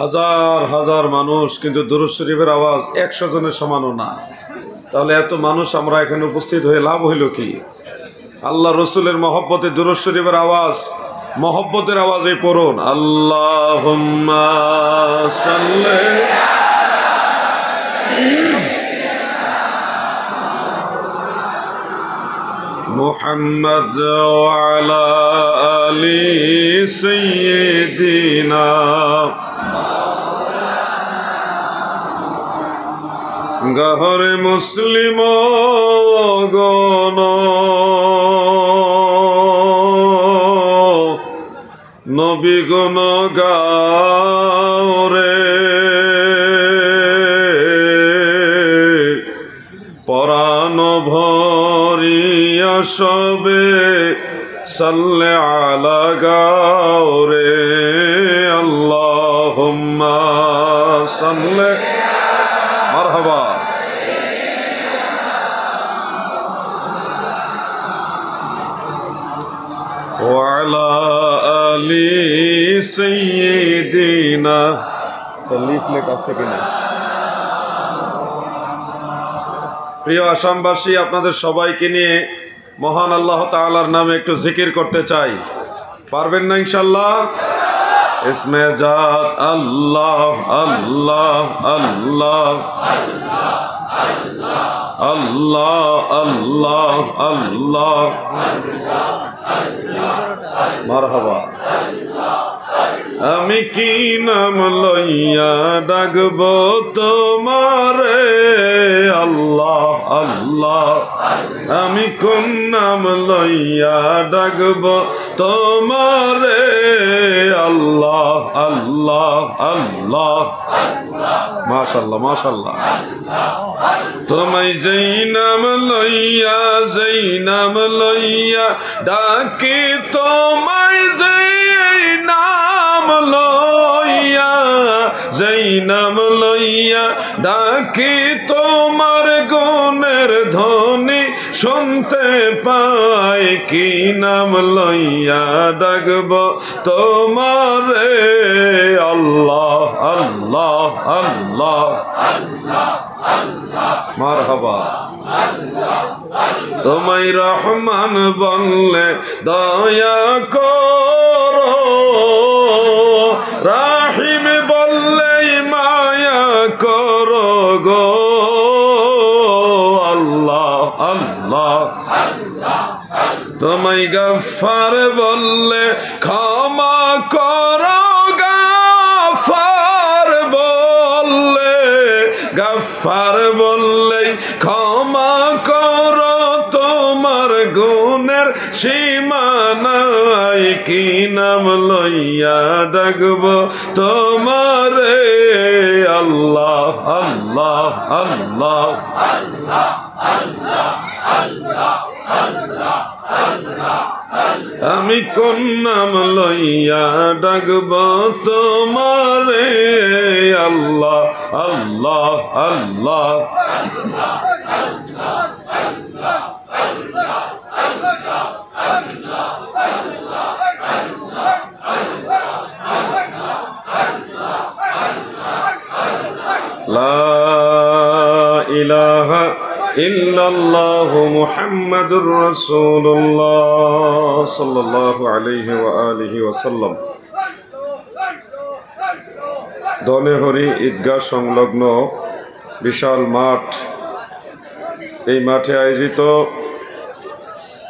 হাজার হাজার মানুষ, কিন্তু দুরূদ শরীফের আওয়াজ 100 জনের সমানও না। তাহলে এত মানুষ আমরা এখানে উপস্থিত হয়ে লাভ হইল কি? আল্লাহ রসুলের মহব্বতে দুরূদ শরীফের আওয়াজ, মহব্বতের আওয়াজে পড়ুন, আল্লাহুম্মা সাল্লি মুহাম্মদ ওয়া আলা আলি সাইয়্যিদিনা। গহরে মুসলিম গণ নবী গুণ গাওরে, পরাণ ভরিয়া সবে সাল্লে আলা গাওরে, আল্লাহুম্মা সাল্লি মারহাবা। ওয়ালা আলি সাইয়্যিদিনা। লিফলেট আছে কিনা? প্রিয় আসামবাসী, আপনাদের সবাইকে নিয়ে মহান আল্লাহ তাআলার নামে একটু জিকির করতে চাই। পারবেন না ইনশাআল্লাহ? ইসমে জাত আল্লাহ আল্লাহ আল্লাহ আল্লাহ আল্লাহ আল্লাহ, মারহাবা। আমি কি নাম লইয়া ডাকব তোমারে, আল্লাহ আল্লাহ। আমি কোন নাম লইয়া ডাকব তোমারে, আল্লাহ আল্লাহ আল্লাহ। মাশাআল্লাহ মাশাআল্লাহ। তোমায় যেই নাম লইয়া ডাকি, তোমায় যেই নাম লইয়া ডাকি, তোমার গুণের ধ্বনি শুনতে পাই। কি নাম লইয়া ডাকব তোমারে, আল্লাহ আল্লাহ আল্লাহ, মারহাবা। তোমায় রহমান বললে দয়া করো, রাহিম বললে মায়া করো গো, আল্লাহ আল্লাহ। তোমায় গফফার বললে ক্ষমা করো, গফফার বললেই ক্ষমা করো, তোমার গুণের সীমা নাই। কি নাম লইয়া ডাকব তোমারে, আল্লাহ আল্লাহ আল্লাহ আল্লাহ আল্লাহ আল্লাহ। আমি কোন নাম লইয়া ডাকব তোমারে, আল্লাহ আল্লাহ আল্লাহ। লা ইলাহা ইল্লাল্লাহু মুহাম্মাদুর রাসূলুল্লাহ সাল্লাল্লাহু আলাইহি ওয়া আলিহি ওয়া সাল্লাম। দনেহরি ঈদগাহ সংলগ্ন বিশাল মাঠ, এই মাঠে আয়োজিত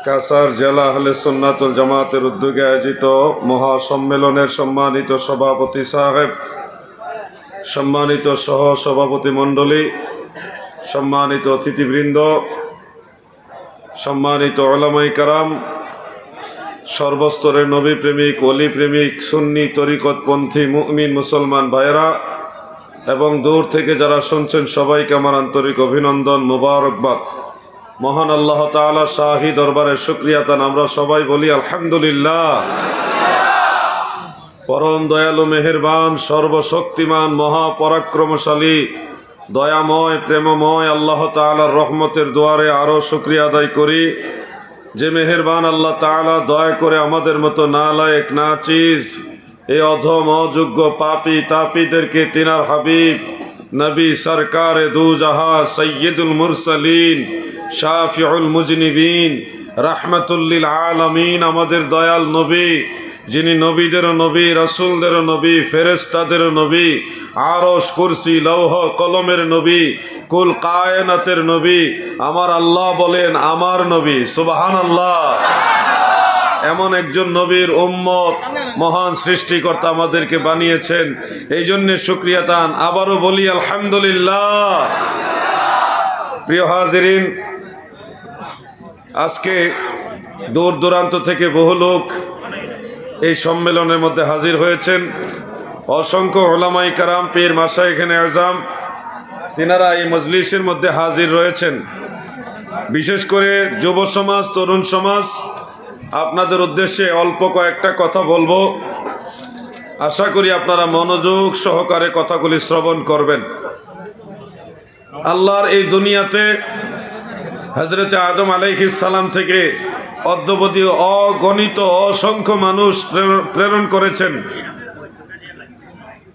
কাছাড় জেলা আহলে সুন্নাতুল জামাতের উদ্যোগে আয়োজিত মহাসম্মেলনের সম্মানিত সভাপতি সাহেব, সম্মানিত সহ সভাপতি মণ্ডলী, সম্মানিত অতিথিবৃন্দ, সম্মানিত উলামায়ে কেরাম, সর্বস্তরের নবী প্রেমিক, ওলি প্রেমিক, সুন্নি তরিকতপন্থী মুমিন মুসলমান ভাইয়েরা এবং দূর থেকে যারা শুনছেন সবাইকে আমার আন্তরিক অভিনন্দন, মুবারকবাদ। মহান আল্লাহ তাআলা শাহী দরবারে শুকরিয়া তান আমরা সবাই বলি আলহামদুলিল্লাহ। পরম দয়ালু মেহেরবান সর্বশক্তিমান মহাপরাক্রমশালী দয়াময় প্রেমময় আল্লাহ তাআলার রহমতের দুয়ারে আরও শুকরিয়া আদায় করি যে মেহেরবান আল্লাহ তাআলা দয়া করে আমাদের মতো নালায়েক নাচিজ এই অধম অযোগ্য পাপী তাপীদেরকে তিনার হাবিব নবী সরকারে দু জাহা সৈয়দুল মুরসালিন শাফিউল মুজনিবিন রাহমাতুল্লিল আলামিন আমাদের দয়াল নবী, যিনি নবীদেরও নবী, রাসূলদেরও নবী, ফেরেশতাদেরও নবী, আরশ কুরসি লৌহ কলমের নবী, কুল কায়নাতের নবী, আমার আল্লাহ বলেন আমার নবী, সুবহানাল্লাহ। এমন একজন নবীর উম্মত মহান সৃষ্টিকর্তা আমাদেরকে বানিয়েছেন, এই জন্য শুকরিয়া তান। আবারও বলি আলহামদুলিল্লাহ। প্রিয় হাজিরিন, আজকে দূর দূরান্ত থেকে বহু লোক এই সম্মেলনের মধ্যে হাজির হয়েছেন। অসংখ্য ওলামায়ে কেরাম, পীর মাশায়েখে আযম তিনারা এই মজলিসের মধ্যে হাজির রয়েছেন। বিশেষ করে যুব সমাজ, তরুণ সমাজ, আপনাদের উদ্দেশ্যে অল্প কয়েকটা কথা বলবো। আশা করি আপনারা মনোযোগ সহকারে কথাগুলি শ্রবণ করবেন। আল্লাহর এই দুনিয়াতে হযরতে আদম আলাইহিস সালাম থেকে অদ্যাবধি অগণিত অসংখ্য মানুষ প্রেরণ করেছেন।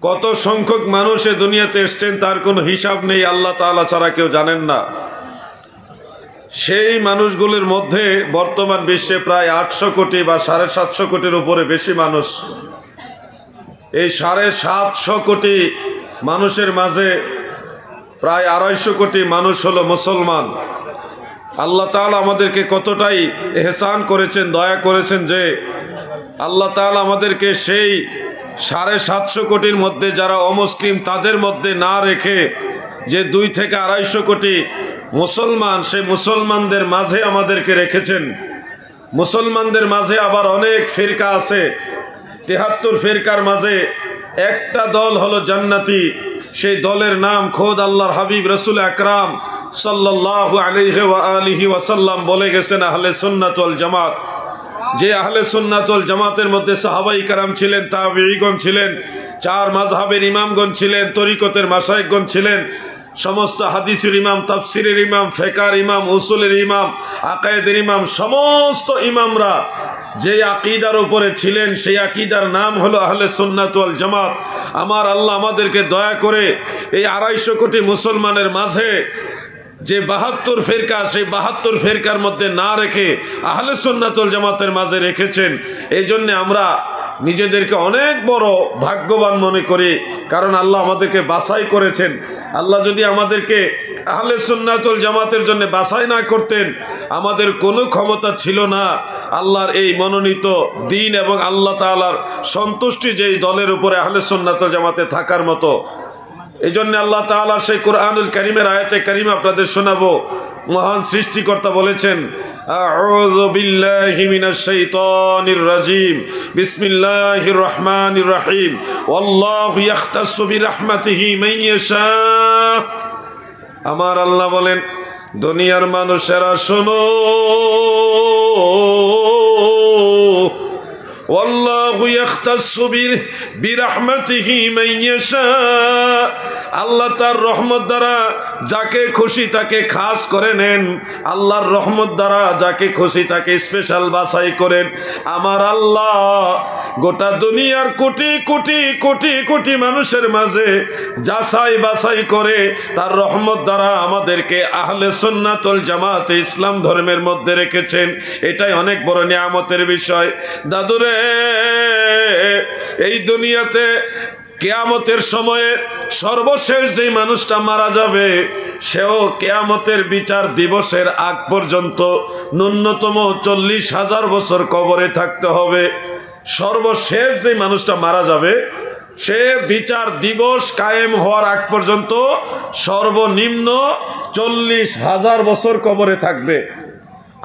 কত সংখ্যক মানুষ এই দুনিয়াতে এসছেন তার কোনো হিসাব নেই, আল্লাহ তাআলা ছাড়া কেউ জানেন না। সেই মানুষগুলির মধ্যে বর্তমান বিশ্বে প্রায় 800 কোটি বা 750 কোটির উপরে বেশি মানুষ। এই 750 কোটি মানুষের মাঝে প্রায় 250 কোটি মানুষ হলো মুসলমান। আল্লাহ তাআলা আমাদেরকে কতটাই এহসান করেছেন, দয়া করেছেন যে আল্লাহ তাআলা আমাদেরকে সেই 750 কোটির মধ্যে যারা অমুসলিম তাদের মধ্যে না রেখে যে 2 থেকে 250 কোটি মুসলমান, সেই মুসলমানদের মাঝে আমাদেরকে রেখেছেন। মুসলমানদের মাঝে আবার অনেক ফিরকা আছে। 73 ফিরকার মাঝে একটা দল হলো জান্নাতি। সেই দলের নাম খোদ আল্লাহর হাবিব রাসূল আকরাম সাল্লাল্লাহু আলাইহি ওয়া আলিহি ওয়াসাল্লাম বলে গেছেন আহলে সুন্নাত ওয়াল জামাত। যে আহলে সুন্নাত ওয়াল জামাতের মধ্যে সাহাবায়ে কেরাম ছিলেন, তাবেঈগণ ছিলেন, 4 মাযহাবের ইমামগণ ছিলেন, তরিকতের মাশায়েখগণ ছিলেন, সমস্ত হাদিসের ইমাম, তাফসিরের ইমাম, ফিকহের ইমাম, উসুলের ইমাম, আকায়েদের ইমাম, সমস্ত ইমামরা যে আকীদার উপরে ছিলেন সেই আকীদার নাম হলো আহলে সুন্নাত ওয়াল জামাত। আমার আল্লাহ আমাদেরকে দয়া করে এই 250 কোটি মুসলমানের মাঝে যে 72 ফিরকা, সেই 72 ফিরকার মধ্যে না রেখে আহলে সুন্নাত ওয়াল জামাতের মাঝে রেখেছেন। এই জন্য আমরা নিজেদেরকে অনেক বড় ভাগ্যবান মনে করি, কারণ আল্লাহ আমাদেরকে বাছাই করেছেন। আল্লাহ যদি আমাদেরকে আহলে সুন্নাত ওয়াল জামাতের জন্য বাছাই না করতেন, আমাদের কোনো ক্ষমতা ছিল না আল্লাহর এই মনোনীত দ্বীন এবং আল্লাহ তাআলার সন্তুষ্টি যেই দলের উপরে আহলে সুন্নাত ওয়াল জামাতে থাকার মতো। এই জন্য আল্লাহ তাআলা সেই কুরআনুল কারীমের আয়াতে কারীমা আপনাদের শোনাবো। মহান সৃষ্টিকর্তা বলেছেন, আউযু বিল্লাহি মিনাশ শাইতানির রাজিম, বিসমিল্লাহির রহমানির রহিম, ওয়াল্লাহু ইয়াখতাসু বিরহমাতিহি মান ইয়াশা। আমার আল্লাহ বলেন, দুনিয়ার মানুষেরা শোনো, ওয়াল্লাহু ইয়াখতাসু বিরহমাতিহি মান ইয়াশা। আল্লাহ তার রহমত দ্বারা যাকে খুশি তাকে খাস করে নেন, আল্লাহর রহমত দ্বারা যাকে খুশি তাকে স্পেশাল বাছাই করেন। আমার আল্লাহ গোটা দুনিয়ার কোটি কোটি কোটি কোটি মানুষের মাঝে যাচাই বাছাই করে তার রহমত দ্বারা আমাদেরকে আহলে সুন্নাত ওয়াল জামাত ইসলাম ধর্মের মধ্যে রেখেছেন। এটাই অনেক বড় নিয়ামতের বিষয়। দাদুরে, এই দুনিয়াতে কিয়ামতের সময়ে সর্বশেষ যেই মানুষটা মারা যাবে সেও কিয়ামতের বিচার দিবসের আগ পর্যন্ত ন্যূনতম 40,000 বছর কবরে থাকতে হবে। সর্বশেষ যেই মানুষটা মারা যাবে সে বিচার দিবস কায়েম হওয়ার আগ পর্যন্ত সর্বনিম্ন 40,000 বছর কবরে থাকবে।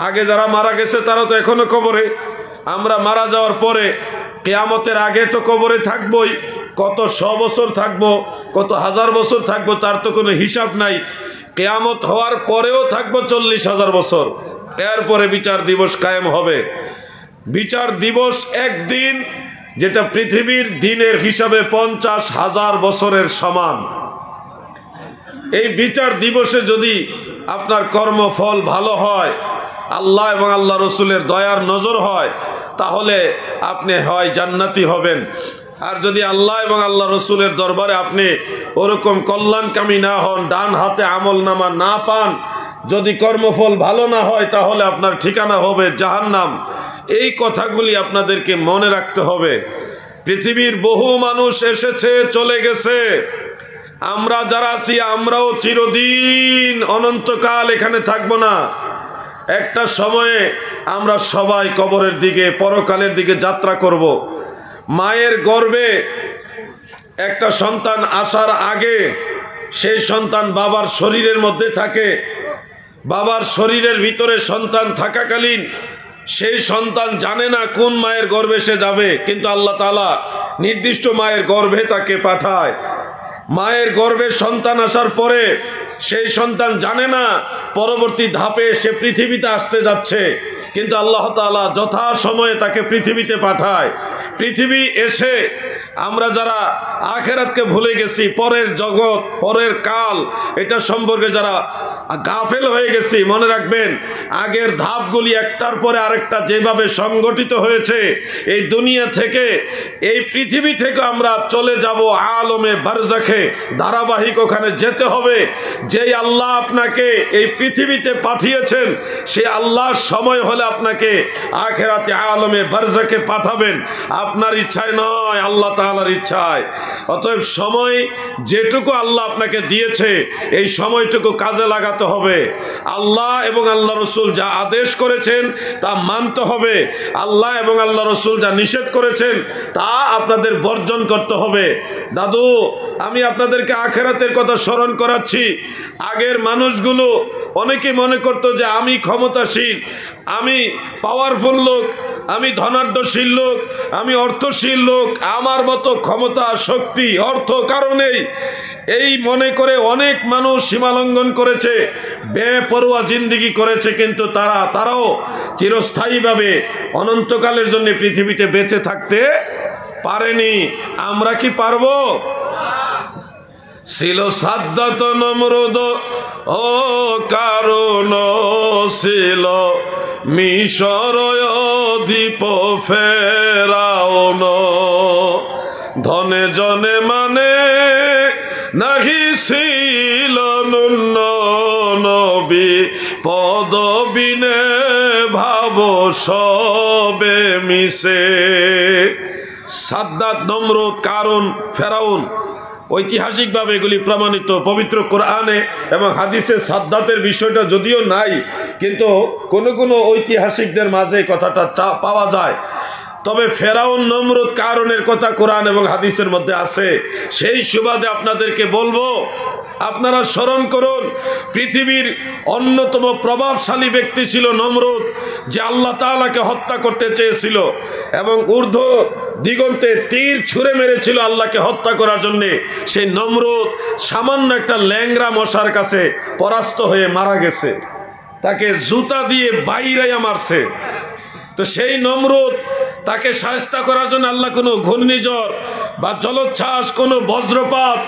আগে যারা মারা গেছে তারা তো এখনো কবরে। আমরা মারা যাওয়ার পরে কিয়ামতের আগে তো কবরে থাকবই। কত 100 বছর থাকবো, কত 1000 বছর থাকবো তার তো কোনো হিসাব নাই। কিয়ামত হওয়ার পরেও থাকবো 40,000 বছর। এরপরে বিচার দিবস কায়েম হবে। বিচার দিবস একদিন, যেটা পৃথিবীর দিনের হিসাবে 50,000 বছরের সমান। এই বিচার দিবসে যদি আপনার কর্মফল ভালো হয়, আল্লাহ এবং আল্লাহ রসুলের দয়ার নজর হয়, তাহলে আপনি হয় জান্নাতি হবেন, আর যদি আল্লাহ এবং আল্লাহ রসুলের দরবারে আপনি ওরকম কল্যাণকামী না হন, ডান হাতে আমল নামা না পান, যদি কর্মফল ভালো না হয়, তাহলে আপনার ঠিকানা হবে জাহান্নাম। এই কথাগুলি আপনাদেরকে মনে রাখতে হবে। পৃথিবীর বহু মানুষ এসেছে, চলে গেছে। আমরা যারা আছি আমরাও চিরদিন অনন্তকাল এখানে থাকবো না। একটা সময়ে আমরা সবাই কবরের দিকে, পরকালের দিকে যাত্রা করব। মায়ের গর্ভে একটা সন্তান আসার আগে সেই সন্তান বাবার শরীরের মধ্যে থাকে। বাবার শরীরের ভিতরে সন্তান থাকাকালীন সেই সন্তান জানে না কোন মায়ের গর্ভে সে যাবে, কিন্তু আল্লাহ তাআলা নির্দিষ্ট মায়ের গর্ভে তাকে পাঠায়। মায়ের গর্ভে সন্তান আসার পরে সেই সন্তান জানে না পরবর্তী ধাপে সে পৃথিবীতে আসতে যাচ্ছে, কিন্তু আল্লাহ তাআলা যথা সময়ে তাকে পৃথিবীতে পাঠায়। পৃথিবী এসে আমরা যারা আখিরাতকে ভুলে গেছি, পরের জগৎ, পরের কাল, এটা সম্পর্কে যারা গাফেল হয়ে গেছি, মনে রাখবেন আগের ধাপগুলি একটার পরে আরেকটা যেভাবে সংগঠিত হয়েছে, এই দুনিয়া থেকে, এই পৃথিবী থেকে আমরা চলে যাব আলমে বারজাখে, ধারাবাহিক ওখানে যেতে হবে। যেই আল্লাহ আপনাকে এই পৃথিবীতে পাঠিয়েছেন, সেই আল্লাহর সময় হলে আপনাকে আখিরাতে আলমে বারজাখে পাঠাবেন, আপনার ইচ্ছায় নয়, আল্লাহ তাআলার ইচ্ছায়। অতএব সময় যেটুকু আল্লাহ আপনাকে দিয়েছে, এই সময়টুকু কাজে লাগাতে হবে। আল্লাহ এবং আল্লাহ রসুল যা আদেশ করেছেন তা মানতে হবে। আল্লাহ এবং আল্লাহ রসুল যা নিষেধ করেছেন তা আপনাদের বর্জন করতে হবে। দাদু, আমি আপনাদেরকে আখিরাতের কথা স্মরণ করাচ্ছি। আগের মানুষগুলো অনেকে মনে করতো যে আমি ক্ষমতাশীল, আমি পাওয়ারফুল লোক, আমি ধনাঢ্যশীল লোক, আমি অর্থশীল লোক, আমার মতো ক্ষমতা, শক্তি, অর্থ কারণেই, এই মনে করে অনেক মানুষ সীমালঙ্ঘন করেছে, বেপরোয়া জিন্দেগি করেছে, কিন্তু তারাও চিরস্থায়ীভাবে অনন্তকালের জন্য পৃথিবীতে বেঁচে থাকতে পারেনি। আমরা কি পারবো? ছিল সাদ্দাত নমরুদ ও কারণ, ছিল মিশর অধিপ ফেরাউন, ধনে জনে মানে নাহি ছিল নুন্ন নবী, পদবিনে ভাব সবে মিশে। সাদ্দাত, নমরুদ, কারুন, ফেরাউন, ঐতিহাসিকভাবে এগুলি প্রমাণিত পবিত্র কোরআনে এবং হাদিসে। সাদ্দাতের বিষয়টা যদিও নাই, কিন্তু কোনো কোনো ঐতিহাসিকদের মাঝে কথাটা পাওয়া যায়। তবে ফেরাউন, নমরুদ, কারুনের কথা কোরআন এবং হাদিসের মধ্যে আছে। সেই সুবাদে আপনাদেরকে বলবো, আপনারা স্মরণ করুন, পৃথিবীর অন্যতম প্রভাবশালী ব্যক্তি ছিল নমরুদ, যে আল্লাহ তাআলাকে হত্যা করতে চেয়েছিল এবং ঊর্ধ্ব দিগন্তে তীর ছুঁড়ে মেরেছিল আল্লাহকে হত্যা করার জন্যে। সেই নমরুদ সামান্য একটা ল্যাংড়া মশার কাছে পরাস্ত হয়ে মারা গেছে, তাকে জুতা দিয়ে বাইরাইয়া মারছে। তো সেই নমরুদ, তাকে শায়েস্তা করার জন্য আল্লাহ কোনো ঘূর্ণিঝড় বা জলোচ্ছ্বাস, কোনো বজ্রপাত,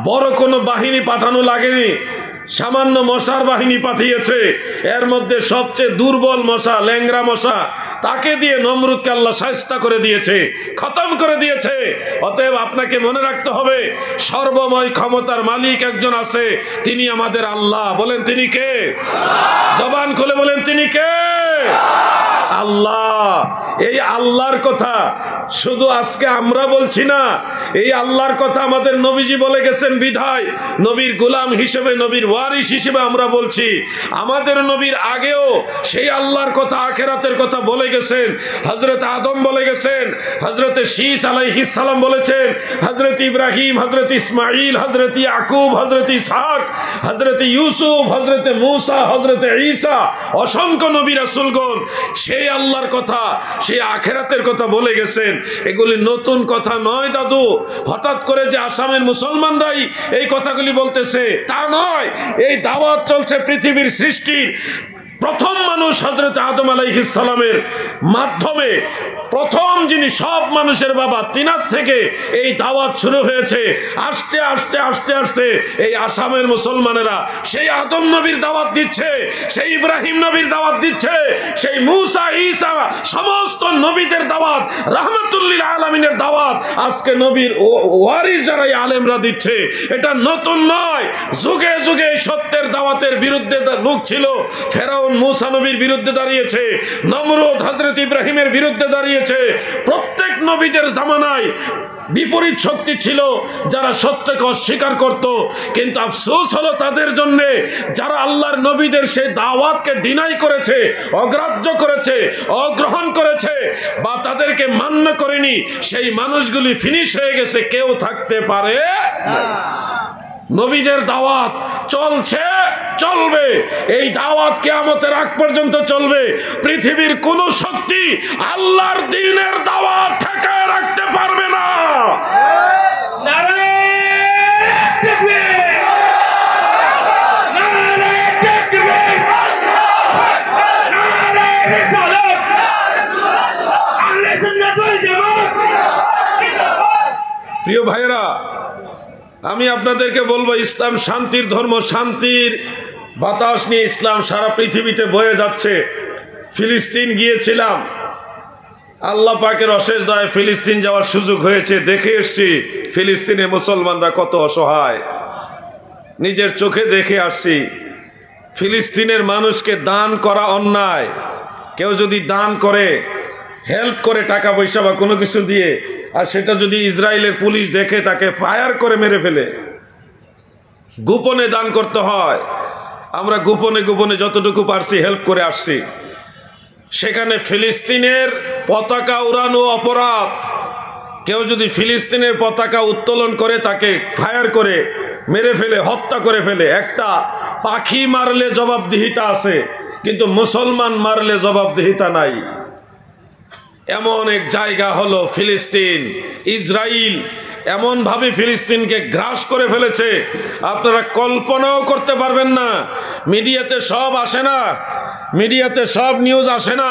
বড় কোনো বাহিনী পাঠানো লাগেনি। সামান্য মশার বাহিনী পাঠিয়েছে। এর মধ্যে সবচেয়ে দুর্বল মশা, ল্যাংড়া মশা, তাকে দিয়ে নমরুদকে আল্লাহ শায়েস্তা করে দিয়েছে, খতম করে দিয়েছে। অতএব আপনাকে মনে রাখতে হবে, সর্বময় ক্ষমতার মালিক একজন আছে, তিনি আমাদের আল্লাহ। বলেন তিনি কে? জবান খুলে বলেন তিনি কে? আল্লাহ। এই আল্লাহর কথা শুধু আজকে আমরা বলছি না, এই আল্লাহর কথা আমাদের নবীজি বলে গেছেন বিধায় নবীর গোলাম হিসেবে, নবীর ওয়ারিস হিসেবে আমরা বলছি। আমাদের নবীর আগেও সেই আল্লাহর কথা, আখিরাতের কথা বলে গেছেন। হযরত আদম বলে গেছেন, হযরত শীস আলাইহিস সালাম বলেছেন, হযরত ইব্রাহিম, হযরত ইসমাইল, হযরত ইয়াকুব, হযরত ইসহাক, হযরত ইউসুফ, হযরত মূসা, হযরত ঈসা, অসংখ্য নবী রাসূলগণ সেই আল্লাহর কথা, সেই আখিরাতের কথা বলে গেছেন। এগুলি নতুন কথা নয় দাদু। হঠাৎ করে যে আসামের মুসলমানরাই এই কথাগুলি বলতেছে তা নয়। এই দাওয়াত চলছে পৃথিবীর সৃষ্টির প্রথম মানুষ হযরত আদম আলাইহিস সালামের মাধ্যমে। প্রথম যিনি সব মানুষের বাবা, তিনার থেকে এই দাওয়াত শুরু হয়েছে। আস্তে আস্তে আস্তে আস্তে এই আসামের মুসলমানেরা সেই আদম নবীর দাওয়াত দিচ্ছে, সেই ইব্রাহিম নবীর দাওয়াত দিচ্ছে, সেই মুসা ঈসা সমস্ত নবীদের দাওয়াত, রাহমাতুল্লিল আলামিনের দাওয়াত আজকে নবীর ওয়ারিস যারা আলেমরা দিচ্ছে। এটা নতুন নয়, যুগে যুগে সত্যের দাওয়াতের বিরুদ্ধে লোক ছিল। ফেরাউন মুসা নবীর বিরুদ্ধে দাঁড়িয়েছে, নমরুদ হযরত ইব্রাহিমের বিরুদ্ধে দাঁড়িয়েছে। প্রত্যেক নবীদের জামানায় বিপরীত শক্তি ছিল যারা সত্যকে অস্বীকার করত। কিন্তু আফসোস হলো তাদের জন্য যারা আল্লাহর নবীদের সেই দাওয়াতকে ডিনাই করেছে, অগ্রাহ্য করেছে, অগ্রহণ করেছে বা তাদেরকে মান্য করেনি, সেই মানুষগুলি ফিনিশ হয়ে গেছে, কেউ থাকতে পারে না। নবীদের দাওয়াত চলছে, চলবে। এই দাওয়াত কিয়ামতের আগ পর্যন্ত চলবে। পৃথিবীর কোন শক্তি আল্লাহর দ্বীনের দাওয়াত ঠেকায় রাখতে পারবে না। প্রিয় ভাইয়েরা, আমি আপনাদেরকে বলবো, ইসলাম শান্তির ধর্ম। শান্তির বাতাস নিয়ে ইসলাম সারা পৃথিবীতে বয়ে যাচ্ছে। ফিলিস্তিন গিয়েছিলাম, আল্লাহ পাকের অশেষ দয়ায় ফিলিস্তিন যাওয়ার সুযোগ হয়েছে। দেখে এসছি ফিলিস্তিনে মুসলমানরা কত অসহায়, নিজের চোখে দেখে আসছি। ফিলিস্তিনের মানুষকে দান করা অন্যায়। কেউ যদি দান করে, হেল্প করে টাকা পয়সা বা কোনো কিছু দিয়ে, আর সেটা যদি ইসরায়েলের পুলিশ দেখে তাকে ফায়ার করে মেরে ফেলে। গোপনে দান করতে হয়। আমরা গোপনে গোপনে যতটুকু পারছি হেল্প করে আসছি। সেখানে ফিলিস্তিনের পতাকা উড়ানো অপরাধ। কেউ যদি ফিলিস্তিনের পতাকা উত্তোলন করে তাকে ফায়ার করে মেরে ফেলে, হত্যা করে ফেলে। একটা পাখি মারলে জবাবদিহিতা আছে, কিন্তু মুসলমান মারলে জবাবদিহিতা নাই। এমন এক জায়গা হলো ফিলিস্তিন। ইসরায়েল এমনভাবে ফিলিস্তিনকে গ্রাস করে ফেলেছে, আপনারা কল্পনাও করতে পারবেন না। মিডিয়াতে সব আসে না, মিডিয়াতে সব নিউজ আসে না,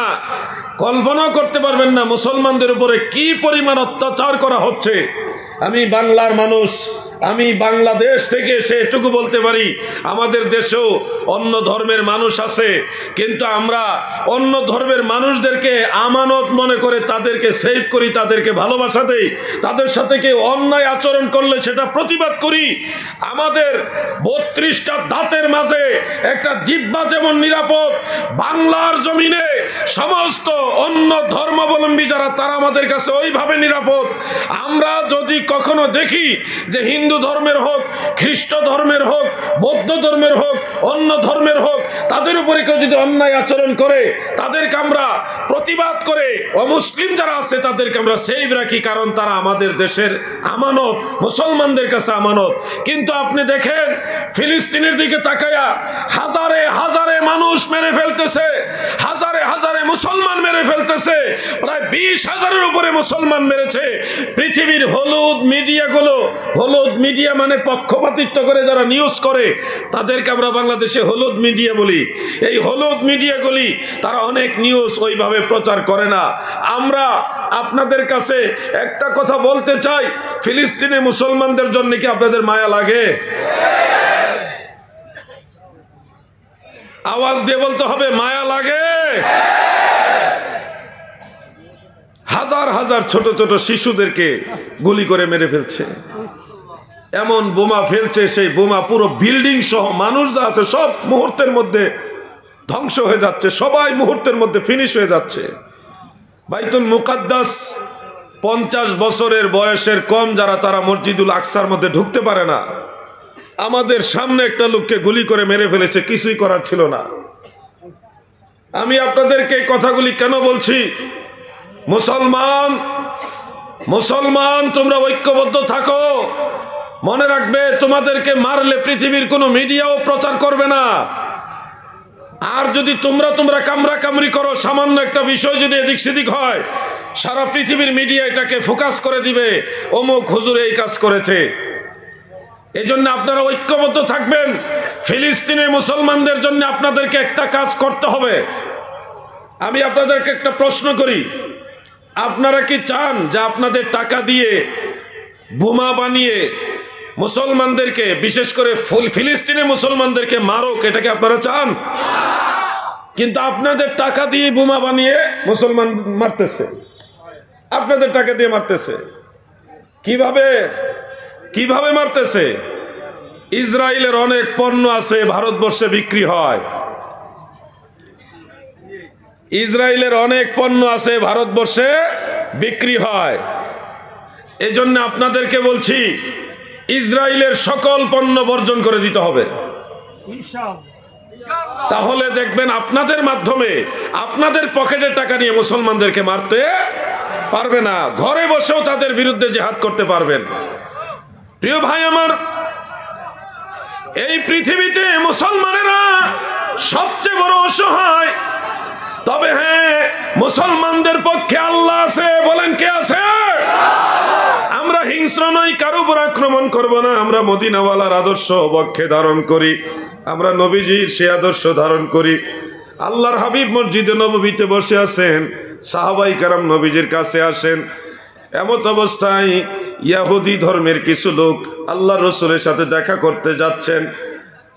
কল্পনাও করতে পারবেন না মুসলমানদের উপরে কি পরিমাণ অত্যাচার করা হচ্ছে। আমি বাংলার মানুষ, আমি বাংলাদেশ থেকে এসে এটুকু বলতে পারি, আমাদের দেশেও অন্য ধর্মের মানুষ আছে, কিন্তু আমরা অন্য ধর্মের মানুষদেরকে আমানত মনে করে তাদেরকে সেভ করি, তাদেরকে ভালোবাসা দেই। তাদের সাথে কেউ অন্যায় আচরণ করলে সেটা প্রতিবাদ করি। আমাদের 32টা দাঁতের মাঝে একটা জিহ্বা যেমন নিরাপদ, বাংলার জমিনে সমস্ত অন্য ধর্মাবলম্বী যারা, তারা আমাদের কাছে ওইভাবে নিরাপদ। আমরা যদি কখনো দেখি যে হিন্দু ধর্মের হোক, খ্রিস্ট ধর্মের হোক, বৌদ্ধ ধর্মের হোক, অন্য ধর্মের হোক, তাদের উপরে কেউ যদি অন্যায় আচরণ করে, তাদেরকে আমরা প্রতিবাদ করে, অমুসলিম যারা আছে তাদেরকে আমরা সেভ রাখি, কারণ তারা আমাদের দেশের আমানত, মুসলমানদের কাছে আমানত। কিন্তু আপনি দেখেন ফিলিস্তিনের দিকে তাকায়া হাজারে হাজারে মানুষ মেরে ফেলতেছে, হাজারে হাজারে মুসলমান মেরে ফেলতেছে, প্রায় 20,000-এর উপরে মুসলমান মেরেছে। পৃথিবীর হলুদ মিডিয়াগুলো, হলুদ মিডিয়া মানে পক্ষপাতিত্ব করে যারা নিউজ করে, তাদেরকে আমরা বাংলাদেশে হলুদ মিডিয়া বলি। এই হলুদ মিডিয়াগুলি তারা অনেক নিউজ ওইভাবে প্রচার করে না। আমরা আপনাদের কাছে একটা কথা বলতে চাই, ফিলিস্তিনি মুসলমানদের জন্য কি আপনাদের মায়া লাগে? আওয়াজ দিয়ে বলতে হবে, মায়া লাগে? হাজার হাজার ছোট ছোট শিশুদেরকে গুলি করে মেরে ফেলছে, এমন বোমা ফেলছে, সেই বোমা পুরো বিল্ডিং সহ মানুষ যা আছে সব মুহূর্তের মধ্যে ধ্বংস হয়ে যাচ্ছে, সবাই মুহূর্তের মধ্যে ফিনিশ হয়ে যাচ্ছে। বাইতুল মুকাদ্দাস 50 বছরের বয়সের কম যারা, তারা মসজিদুল আকসার মধ্যে ঢুকতে পারে না। আমাদের সামনে একটা লোককে গুলি করে মেরে ফেলেছে, কিছুই করার ছিল না। আমি আপনাদেরকে এই কথাগুলি কেন বলছি? মুসলমান, মুসলমান তোমরা ঐক্যবদ্ধ থাকো। মনে রাখবে, তোমাদেরকে মারলে পৃথিবীর কোনো মিডিয়াও প্রচার করবে না। আর যদি তোমরা কামরা কামড়ি করো, সামান্য একটা বিষয় যদি এদিক সেদিক হয়, সারা পৃথিবীর মিডিয়া এটাকে ফোকাস করে দিবে, অমুক হুজুর এই কাজ করেছে। এই জন্য আপনারা ঐক্যবদ্ধ থাকবেন। ফিলিস্তিনের মুসলমানদের জন্য আপনাদেরকে একটা কাজ করতে হবে। আমি আপনাদেরকে একটা প্রশ্ন করি, আপনারা কি চান যে আপনাদের টাকা দিয়ে বোমা বানিয়ে মুসলমানদেরকে, বিশেষ করে ফিলিস্তিনের মুসলমানদেরকে মারুক? এটাকে আপনারা চান? কিন্তু আপনাদের টাকা দিয়ে বোমা বানিয়ে মুসলমান মারতেছে, আপনাদের টাকা দিয়ে মারতেছে। কিভাবে কিভাবে মারতেছে? ইসরায়েলের অনেক পণ্য আছে ভারতবর্ষে বিক্রি হয়, ইসরায়েলের অনেক পণ্য আছে ভারতবর্ষে বিক্রি হয়। এজন্য আপনাদেরকে বলছি, ইসরায়েলের সকল পণ্য বর্জন করে দিতে হবে। তাহলে দেখবেন আপনাদের মাধ্যমে আপনাদের পকেটের টাকা নিয়ে মুসলমানদেরকে মারতে পারবে না, ঘরে বসেও তাদের বিরুদ্ধে জিহাদ করতে পারবেন। প্রিয় ভাই আমার, এই পৃথিবীতে মুসলমানেরা সবচেয়ে বড় অসহায়। তবে হ্যাঁ, মুসলমানদের পক্ষে আল্লাহ আছে। বলেন কে আছে? আমরা হিংস্র নই, কারো উপর আক্রমণ করব না। আমরা মদিনাওয়ালার আদর্শ বক্ষে ধারণ করি, আমরা নবীজির সে আদর্শ ধারণ করি। আল্লাহর হাবিব মসজিদে নববীতে বসে আছেন, সাহাবাই কারাম নবীজির কাছে আসেন। এমত অবস্থায় ইয়াহুদি ধর্মের কিছু লোক আল্লাহ রসুলের সাথে দেখা করতে যাচ্ছেন।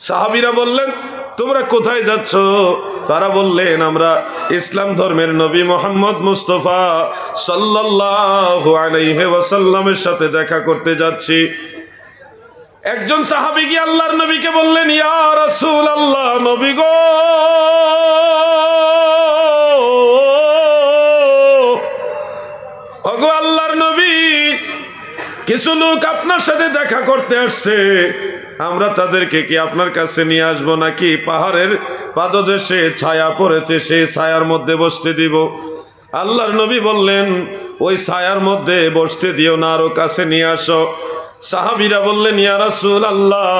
সাহাবীরা বললেন, তোমরা কোথায় যাচ্ছ? তারা বললেন, আমরা ইসলাম ধর্মের নবী মুহাম্মদ মুস্তাফা সাল্লাল্লাহু আলাইহি ওয়াসাল্লামের সাথে দেখা করতে যাচ্ছি। একজন সাহাবী গিয়ে আল্লাহর নবীকে বললেন, ইয়া রাসূলুল্লাহ, নবী গো, ওগো আল্লাহর নবী, কিছু লোক আপনার সাথে দেখা করতে আসছে, আমরা তাদেরকে কি আপনার কাছে নিয়ে আসবো, নাকি পাহাড়ের পাদদেশে ছায়া পড়েছে সেই ছায়ার মধ্যে বসতে দিব? আল্লাহর নবী বললেন, ওই ছায়ার মধ্যে বসতে দিও না, আরো কাছে নিয়ে আসো। সাহাবীরা বললেন, ইয়া রাসূলুল্লাহ,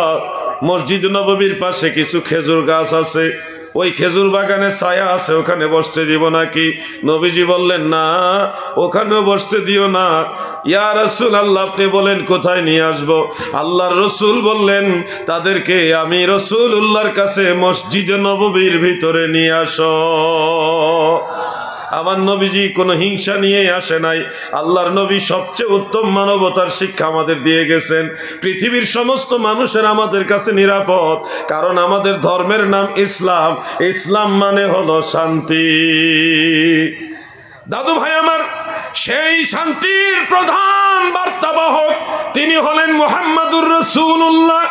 মসজিদ নববীর পাশে কিছু খেজুর গাছ আছে, ওই খেজুর বাগানে ছায়া আছে, ওখানে বসতে দিব নাকি? নবীজি বললেন, না, ওখানেও বসতে দিও না। ইয়া রাসূলুল্লাহ, আপনি বলেন কোথায় নিয়ে আসবো? আল্লাহর রসুল বললেন, তাদেরকে আমি রাসূলুল্লাহর কাছে মসজিদে নববীর ভিতরে নিয়ে আসো। আমার নবীজি কোনো হিংসা নিয়ে আসে নাই। আল্লাহর নবী সবচেয়ে উত্তম মানবতার শিক্ষা আমাদের দিয়ে গেছেন। পৃথিবীর সমস্ত মানুষের আমাদের কাছে নিরাপদ, কারণ আমাদের ধর্মের নাম ইসলাম। ইসলাম মানে হলো শান্তি। দাদু ভাই আমার, সেই শান্তির প্রধান বার্তাবাহক তিনি হলেন মুহাম্মাদুর রাসূলুল্লাহ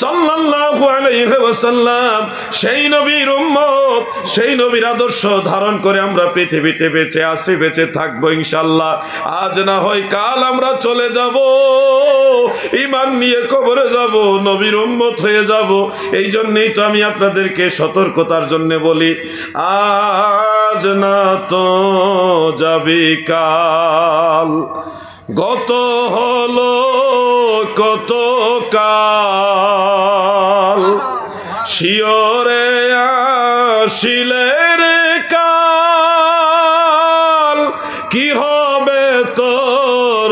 সাল্লাল্লাহু আলাইহি ওয়াসাল্লাম। সেই নবীর উম্মত, সেই নবীর আদর্শ ধারণ করে আমরা পৃথিবীতে বেঁচে আছি, বেঁচে থাকবো ইনশাআল্লাহ। আজ না হয় কাল আমরা চলে যাব, ঈমান নিয়ে কবরে যাব, নবীর উম্মত হয়ে যাব। এই জন্যই তো আমি আপনাদেরকে সতর্কতার জন্য বলি, আজ না তো যাবি কাল, গত হলো কত কাল, শিওরে আসিলে রে কাল, কি হবে তোর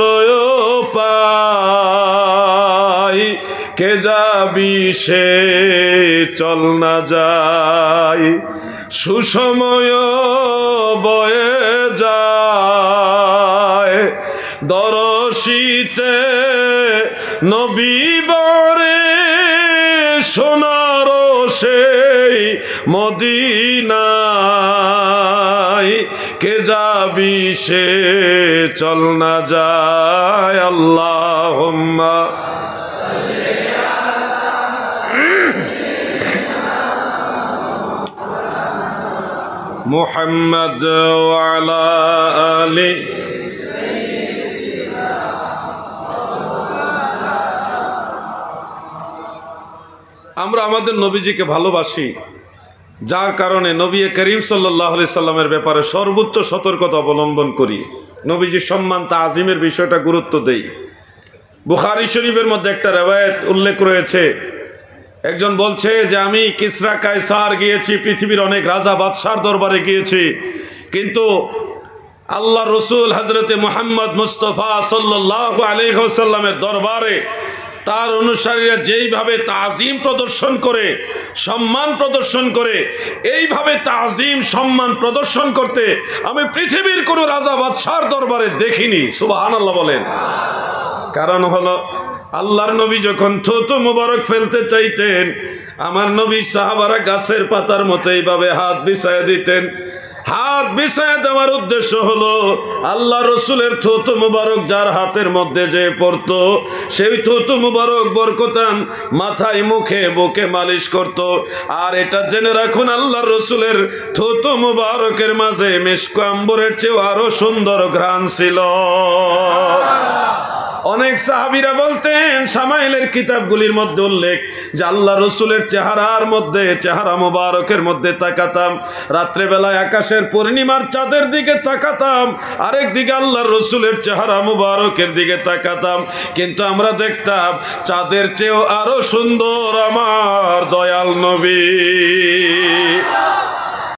পাই, কে যাবি সে চল না যায়, সুসময় বয়ে যায়, দরশিতে নবী বরে সোনার সেই মদিনায়, কে যাবি সে চল না যায়। আল্লাহুম্মা মুহাম্মদ ওয়া আলা আলি। আমরা আমাদের নবীজিকে ভালোবাসি, যার কারণে নবী করিম সাল্লাল্লাহু আলাইহি সাল্লামের ব্যাপারে সর্বোচ্চ সতর্কতা অবলম্বন করি। নবীজির সম্মান তাজিমের বিষয়টা গুরুত্ব দেই। বুখারী শরীফের মধ্যে একটা রিওয়ায়াত উল্লেখ রয়েছে, একজন বলছে যে আমি কিসরা কায়সার গিয়েছি, পৃথিবীর অনেক রাজা বাদশার দরবারে গিয়েছি, কিন্তু আল্লাহ রসুল হজরতে মুহাম্মদ মুস্তফা সাল্লাল্লাহু আলাইহি ওয়াসাল্লামের দরবারে তার অনুসারীরা যেইভাবে তাজিম প্রদর্শন করে, সম্মান প্রদর্শন করে, এইভাবে তাজিম সম্মান প্রদর্শন করতে আমি পৃথিবীর কোনো রাজা বাদশার দরবারে দেখিনি। সুবহানাল্লাহ বলেন। কারণ হলো আল্লাহর নবী যখন থুতু মুবারক ফেলতে চাইতেন, আমার নবী সাহাবারা গাছের পাতার মতো এইভাবে হাত বিছায়া দিতেন। হাত বিছায়া দেওয়ার উদ্দেশ্য হলো আল্লাহ রসুলের থুতু মুবারক যার হাতের মধ্যে যে পড়তো, সেই থুতু মুবারক বরকতান মাথায়, মুখে, বুকে মালিশ করত। আর এটা জেনে রাখুন, আল্লাহ রসুলের থুতু মুবারকের মাঝে মিশক আম্বরের চেয়েও আরো সুন্দর ঘ্রাণ ছিল। অনেক সাহাবীরা বলতেন, শামাইলের কিতাবগুলির মধ্যে উল্লেখ যে আল্লাহ রসুলের চেহারার মধ্যে, চেহারা মুবারকের মধ্যে তাকাতাম, রাত্রেবেলায় আকাশের পূর্ণিমার চাঁদের দিকে তাকাতাম, আরেক দিকে আল্লাহ রসুলের চেহারা মুবারকের দিকে তাকাতাম, কিন্তু আমরা দেখতাম চাঁদের চেয়েও আরো সুন্দর আমার দয়াল নবী।